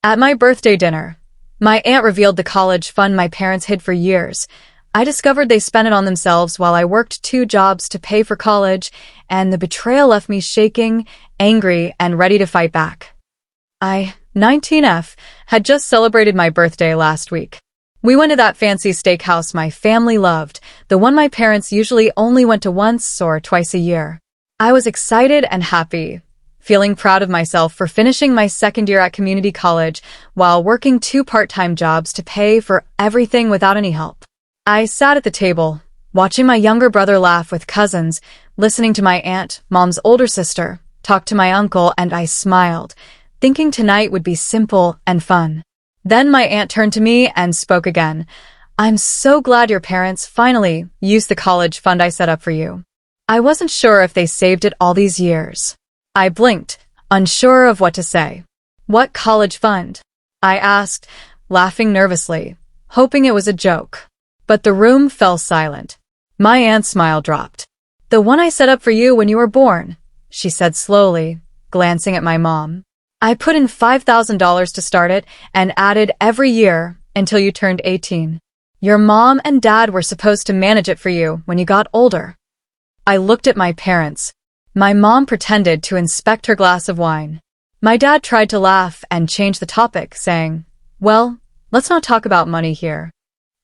At my birthday dinner, my aunt revealed the college fund my parents hid for years. I discovered they spent it on themselves while I worked 2 jobs to pay for college, and the betrayal left me shaking, angry, and ready to fight back. 19F, had just celebrated my birthday last week. We went to that fancy steakhouse my family loved, the one my parents usually only went to once or twice a year. I was excited and happy, feeling proud of myself for finishing my second year at community college while working 2 part-time jobs to pay for everything without any help. I sat at the table, watching my younger brother laugh with cousins, listening to my aunt, Mom's older sister, talk to my uncle, and I smiled, thinking tonight would be simple and fun. Then my aunt turned to me and spoke again. "I'm so glad your parents finally used the college fund I set up for you. I wasn't sure if they saved it all these years." I blinked, unsure of what to say. "What college fund?" I asked, laughing nervously, hoping it was a joke. But the room fell silent. My aunt's smile dropped. "The one I set up for you when you were born," she said slowly, glancing at my mom. "I put in $5,000 to start it and added every year until you turned 18. Your mom and dad were supposed to manage it for you when you got older." I looked at my parents. My mom pretended to inspect her glass of wine. My dad tried to laugh and change the topic, saying, "Well, let's not talk about money here."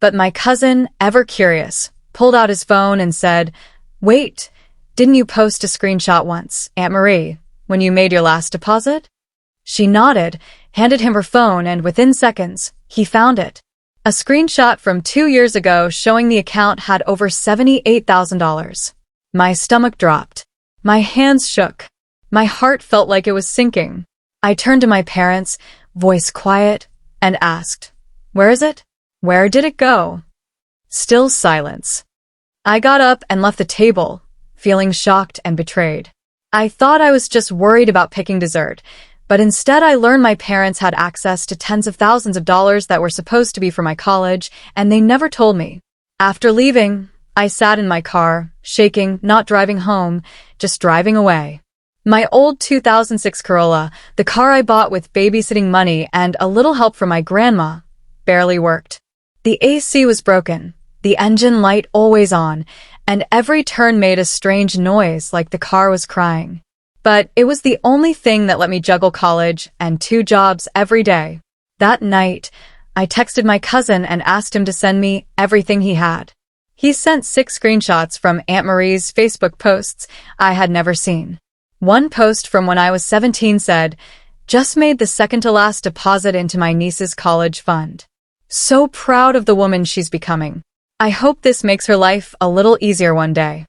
But my cousin, ever curious, pulled out his phone and said, "Wait, didn't you post a screenshot once, Aunt Marie, when you made your last deposit?" She nodded, handed him her phone, and within seconds, he found it. A screenshot from 2 years ago showing the account had over $78,000. My stomach dropped. My hands shook. My heart felt like it was sinking. I turned to my parents, voice quiet, and asked, "Where is it? Where did it go?" Still silence. I got up and left the table, feeling shocked and betrayed. I thought I was just worried about picking dessert, but instead I learned my parents had access to tens of thousands of dollars that were supposed to be for my college, and they never told me. After leaving, I sat in my car, shaking, not driving home, just driving away. My old 2006 Corolla, the car I bought with babysitting money and a little help from my grandma, barely worked. The AC was broken, the engine light always on, and every turn made a strange noise like the car was crying. But it was the only thing that let me juggle college and 2 jobs every day. That night, I texted my cousin and asked him to send me everything he had. He sent 6 screenshots from Aunt Marie's Facebook posts I had never seen. One post from when I was 17 said, "Just made the second-to-last deposit into my niece's college fund. So proud of the woman she's becoming. I hope this makes her life a little easier one day."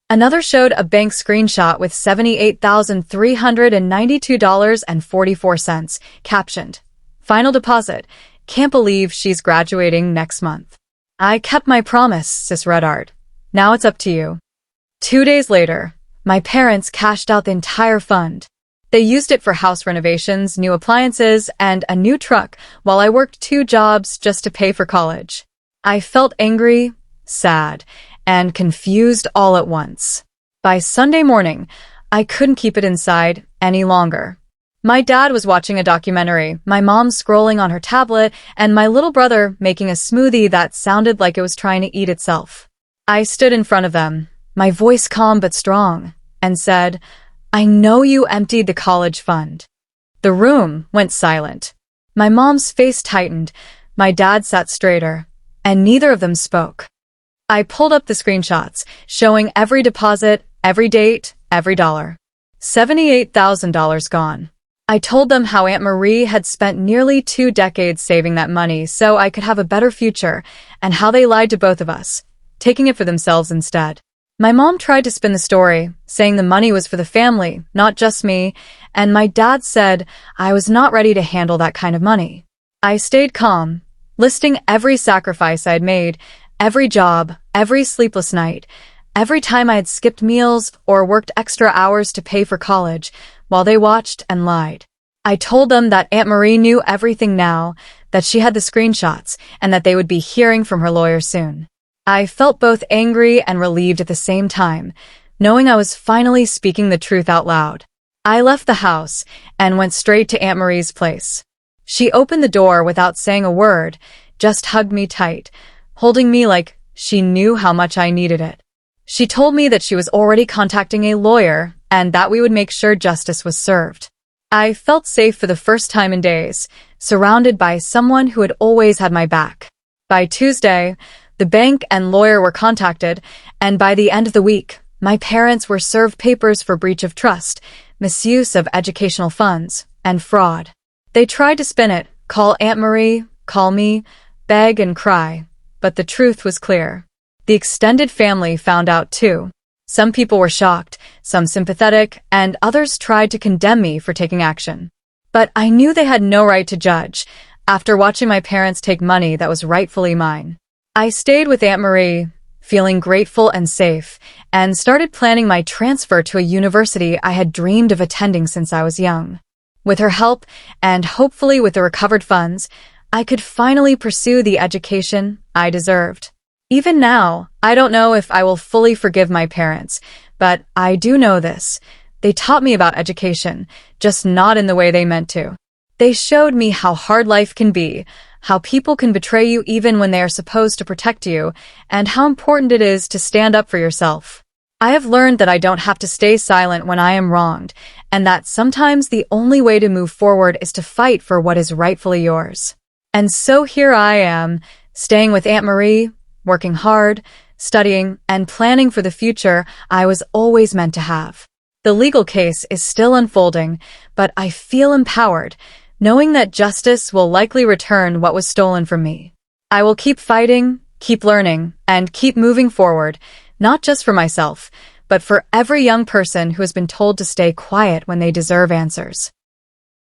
Another showed a bank screenshot with $78,392.44, captioned, "Final deposit. Can't believe she's graduating next month." I kept my promise, sis Redditors. Now it's up to you. 2 days later, my parents cashed out the entire fund. They used it for house renovations, new appliances, and a new truck while I worked 2 jobs just to pay for college. I felt angry, sad, and confused all at once. By Sunday morning, I couldn't keep it inside any longer. My dad was watching a documentary, my mom scrolling on her tablet, and my little brother making a smoothie that sounded like it was trying to eat itself. I stood in front of them, my voice calm but strong, and said, "I know you emptied the college fund." The room went silent. My mom's face tightened, my dad sat straighter, and neither of them spoke. I pulled up the screenshots, showing every deposit, every date, every dollar. $78,000 gone. I told them how Aunt Marie had spent nearly 2 decades saving that money so I could have a better future, and how they lied to both of us, taking it for themselves instead. My mom tried to spin the story, saying the money was for the family, not just me, and my dad said I was not ready to handle that kind of money. I stayed calm, listing every sacrifice I'd made, every job, every sleepless night, every time I had skipped meals or worked extra hours to pay for college, while they watched and lied. I told them that Aunt Marie knew everything now, that she had the screenshots, and that they would be hearing from her lawyer soon. I felt both angry and relieved at the same time, knowing I was finally speaking the truth out loud. I left the house and went straight to Aunt Marie's place. She opened the door without saying a word, just hugged me tight, holding me like she knew how much I needed it. She told me that she was already contacting a lawyer and that we would make sure justice was served. I felt safe for the first time in days, surrounded by someone who had always had my back. By Tuesday, the bank and lawyer were contacted, and by the end of the week, my parents were served papers for breach of trust, misuse of educational funds, and fraud. They tried to spin it, call Aunt Marie, call me, beg and cry, but the truth was clear. The extended family found out too. Some people were shocked, some sympathetic, and others tried to condemn me for taking action. But I knew they had no right to judge, after watching my parents take money that was rightfully mine. I stayed with Aunt Marie, feeling grateful and safe, and started planning my transfer to a university I had dreamed of attending since I was young. With her help, and hopefully with the recovered funds, I could finally pursue the education I deserved. Even now, I don't know if I will fully forgive my parents, but I do know this. They taught me about education, just not in the way they meant to. They showed me how hard life can be, how people can betray you even when they are supposed to protect you, and how important it is to stand up for yourself. I have learned that I don't have to stay silent when I am wronged, and that sometimes the only way to move forward is to fight for what is rightfully yours. And so here I am, staying with Aunt Marie, working hard, studying, and planning for the future I was always meant to have. The legal case is still unfolding, but I feel empowered, knowing that justice will likely return what was stolen from me. I will keep fighting, keep learning, and keep moving forward, not just for myself, but for every young person who has been told to stay quiet when they deserve answers.